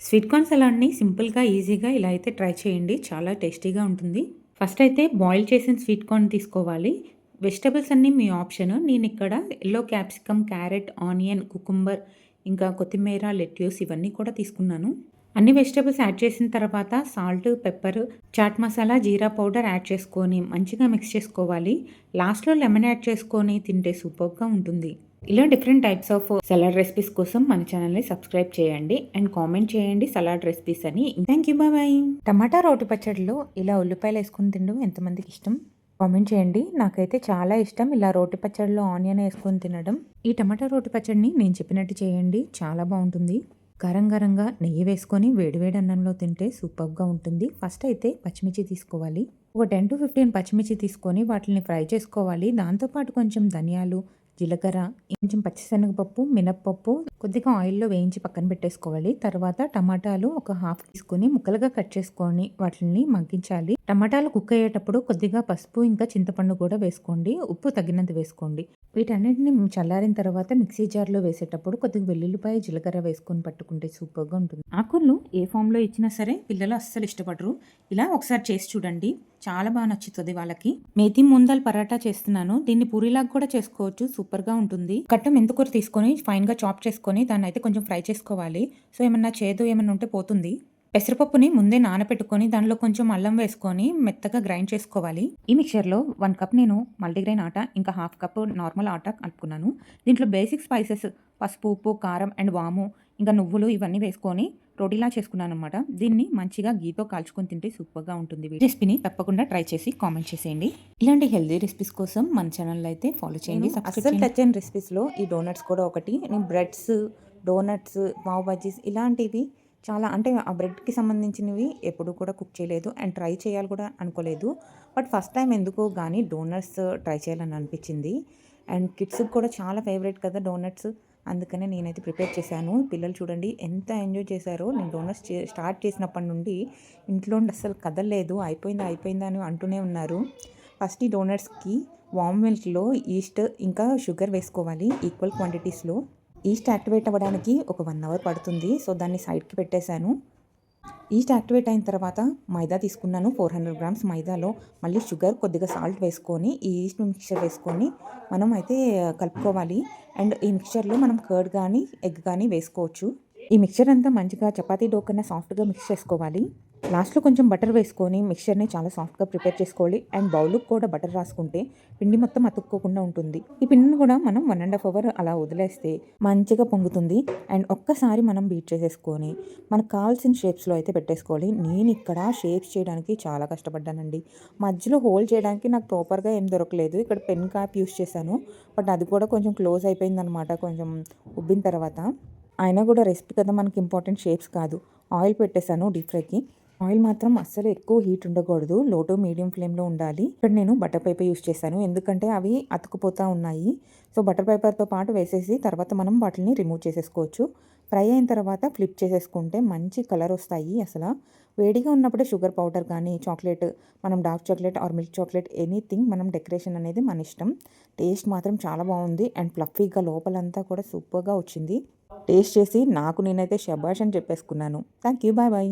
Sweet corn సలాడ్‌ని సింపుల్‌గా, ఈజీగా ఇలా అయితే ట్రై చేయండి. చాలా టేస్టీగా ఉంటుంది. ఫస్ట్ అయితే బాయిల్ చేసిన స్వీట్ కార్న్ తీసుకోవాలి. వెజిటబుల్స్ అన్నీ మీ ఆప్షన్. నేనిక్కడ yellow capsicum, carrot, onion, cucumber, ఇంకా కొత్తిమీర, లెట్యూస్ ఇవన్నీ కూడా తీసుకున్నాను. అన్ని వెజిటబుల్స్ యాడ్ చేసిన తర్వాత సాల్ట్, పెప్పర్, చాట్ మసాలా, జీరా పౌడర్ యాడ్ చేసుకొని మంచిగా మిక్స్ చేసుకోవాలి. లాస్ట్‌లో లెమన్ యాడ్ చేసుకొని తింటే సూపర్‌గా ఉంటుంది. ఇలా different types of salad recipes కోసం మన ఛానల్ని సబ్స్క్రైబ్ చేయండి అండ్ కామెంట్ చేయండి సలాడ్ రెసిపీస్ అని. Thank you, bye. టమాటా రోటి పచ్చడిలో ఇలా ఉల్లిపాయలు వేసుకుని తినడం ఎంతమందికి ఇష్టం కామెంట్ చేయండి. నాకైతే చాలా ఇష్టం ఇలా రోటి పచ్చడిలో ఆనియన్ వేసుకొని తినడం. ఈ టమాటా రోటి పచ్చడిని నేను చెప్పినట్టు చేయండి, చాలా బాగుంటుంది. కారంగా నెయ్యి వేసుకొని వేడివేడి అన్నంలో తింటే సూపర్గా ఉంటుంది. ఫస్ట్ అయితే పచ్చిమిర్చి తీసుకోవాలి. ఒక 10-15 పచ్చిమిర్చి తీసుకొని వాటిని ఫ్రై చేసుకోవాలి. దాంతోపాటు కొంచెం ధనియాలు, జీలకర్ర, కొంచెం పచ్చిశనగపప్పు, మినప్పప్పు కొద్దిగా ఆయిల్‌లో వేయించి పక్కన పెట్టేసుకోవాలి. తర్వాత టమాటాలు ఒక హాఫ్ తీసుకొని ముక్కలుగా కట్ చేసుకొని వాటిని మగ్గించాలి. టమాటాలు కుక్ అయ్యేటప్పుడు కొద్దిగా పసుపు ఇంకా చింతపండు కూడా వేసుకోండి. ఉప్పు తగినంత వేసుకోండి. వీటన్నిటిని చల్లారిన తర్వాత మిక్సీ జార్‌లో వేసేటప్పుడు కొద్దిగా వెల్లుల్లిపాయ, జీలకర్ర వేసుకొని పట్టుకుంటే సూపర్‌గా ఉంటుంది. ఆకులను ఏ ఫామ్‌లో ఇచ్చినా సరే పిల్లలు అస్సలు ఇష్టపడరు. ఇలా ఒకసారి చేసి చూడండి, చాలా బాగా నచ్చుతుంది వాళ్ళకి. మేతి ముందల్ పరాటా చేస్తున్నాను. దీన్ని పూరీలాగా కూడా చేసుకోవచ్చు, సూపర్‌గా ఉంటుంది. కట్ట మెంతికూర తీసుకొని ఫైన్‌గా చాప్ చేసుకొని దాన్ని అయితే కొంచెం ఫ్రై చేసుకోవాలి. సో ఏమన్నా చేదు ఏమన్నా ఉంటే పోతుంది. పెసరపప్పుని ముందే నానబెట్టుకొని దానిలో కొంచెం అల్లం వేసుకొని మెత్తగా గ్రైండ్ చేసుకోవాలి. ఈ మిక్చర్‌లో 1 కప్ నేను మల్టీగ్రెయిన్ ఆటా, ఇంకా హాఫ్ కప్ నార్మల్ ఆటా కలుపుకున్నాను. దీంట్లో బేసిక్ స్పైసెస్ పసుపు, ఉప్పు, కారం అండ్ వాము, ఇంకా నువ్వులు ఇవన్నీ వేసుకొని రోటీలా చేసుకున్నాననమాట. దీన్ని మంచిగా గీతో కాల్చుకొని తింటే సూపర్‌గా ఉంటుంది. ఈ రెసిపీని తప్పకుండా ట్రై చేసి కామెంట్ చేసేయండి. ఇలాంటి హెల్తీ రెసిపీస్ కోసం మన ఛానల్ అయితే ఫాలో చేయండి. అస్సలు టచ్ అయిన రెసిపీస్‌లో ఈ డోనట్స్ కూడా ఒకటి. నేను బ్రెడ్స్, డోనట్స్, పావ్ బజ్జీస్ ఇలాంటివి చాలా అంటే ఆ బ్రెడ్‌కి సంబంధించినవి ఎప్పుడు కూడా కుక్ చేయలేదు అండ్ ట్రై చేయాలి కూడా అనుకోలేదు. బట్ ఫస్ట్ టైం ఎందుకో గానీ డోనట్స్ ట్రై చేయాలని అనిపించింది. అండ్ కిడ్స్‌కి కూడా చాలా ఫేవరెట్ కదా డోనట్స్. అందుకనే నేనైతే ప్రిపేర్ చేశాను. పిల్లలు చూడండి ఎంత ఎంజాయ్ చేశారో. నేను డోనట్స్ స్టార్ట్ చేసినప్పటి నుండి ఇంట్లో నుండి అస్సలు కదలలేదు. అయిపోయిందా అని అంటూనే ఉన్నారు. ఫస్ట్ ఈ డోనట్స్‌కి వామ్ మిల్క్‌లో ఈస్ట్ ఇంకా షుగర్ వేసుకోవాలి ఈక్వల్ క్వాంటిటీస్‌లో. ఈస్ట్ యాక్టివేట్ అవ్వడానికి ఒక 1 అవర్ పడుతుంది. సో దాన్ని సైడ్‌కి పెట్టేశాను. ఈస్ట్ యాక్టివేట్ అయిన తర్వాత మైదా తీసుకున్నాను. 400 గ్రామ్స్ మైదాలో మళ్ళీ షుగర్, కొద్దిగా సాల్ట్ వేసుకొని ఈ ఈస్ట్ మిక్చర్ వేసుకొని మనం అయితే కలుపుకోవాలి. అండ్ ఈ మిక్చర్లో మనం కర్డ్ కానీ ఎగ్ కానీ వేసుకోవచ్చు. ఈ మిక్చర్ అంతా మంచిగా చపాతీ డో కన్నా సాఫ్ట్‌గా మిక్స్ చేసుకోవాలి. లాస్ట్‌లో కొంచెం బటర్ వేసుకొని మిక్చర్‌ని చాలా సాఫ్ట్‌గా ప్రిపేర్ చేసుకోవాలి. అండ్ బౌల్‌కి కూడా బటర్ రాసుకుంటే పిండి మొత్తం అతుక్కోకుండా ఉంటుంది. ఈ పిండిని కూడా మనం 1 ½ అవర్ అలా వదిలేస్తే మంచిగా పొంగుతుంది. అండ్ ఒక్కసారి మనం బీట్ చేసేసుకొని మనకు కావాల్సిన షేప్స్‌లో అయితే పెట్టేసుకోవాలి. నేను ఇక్కడ షేప్స్ చేయడానికి చాలా కష్టపడ్డానండి. మధ్యలో హోల్ చేయడానికి నాకు ప్రాపర్‌గా ఏం దొరకలేదు. ఇక్కడ పెన్ క్యాప్ యూస్ చేశాను. బట్ అది కూడా కొంచెం క్లోజ్ అయిపోయిందనమాట కొంచెం ఉబ్బిన తర్వాత. అయినా కూడా రెసిపీ కదా మనకి ఇంపార్టెంట్, షేప్స్ కాదు. ఆయిల్ పెట్టేశాను డీప్ ఫ్రైకి. ఆయిల్ మాత్రం అస్సలు ఎక్కువ హీట్ ఉండకూడదు. లో టు మీడియం ఫ్లేమ్‌లో ఉండాలి. ఇక్కడ నేను బటర్ పేపర్ యూస్ చేశాను. ఎందుకంటే అవి అతుకుపోతా ఉన్నాయి. సో బటర్ పేపర్‌తో పాటు వేసేసి తర్వాత మనం వాటిని రిమూవ్ చేసేసుకోవచ్చు. ఫ్రై అయిన తర్వాత ఫ్లిప్ చేసేసుకుంటే మంచి కలర్ వస్తాయి. అసలు వేడిగా ఉన్నప్పుడే షుగర్ పౌడర్ కానీ చాక్లెట్, మనం dark chocolate are milk chocolate anything మనం డెకరేషన్ అనేది మన ఇష్టం. టేస్ట్ మాత్రం చాలా బాగుంది అండ్ ఫ్లఫీగా లోపలంతా కూడా సూపర్‌గా వచ్చింది. టేస్ట్ చేసి నాకు నేనైతే శభాష్ అని చెప్పేసుకున్నాను. Thank you, bye bye.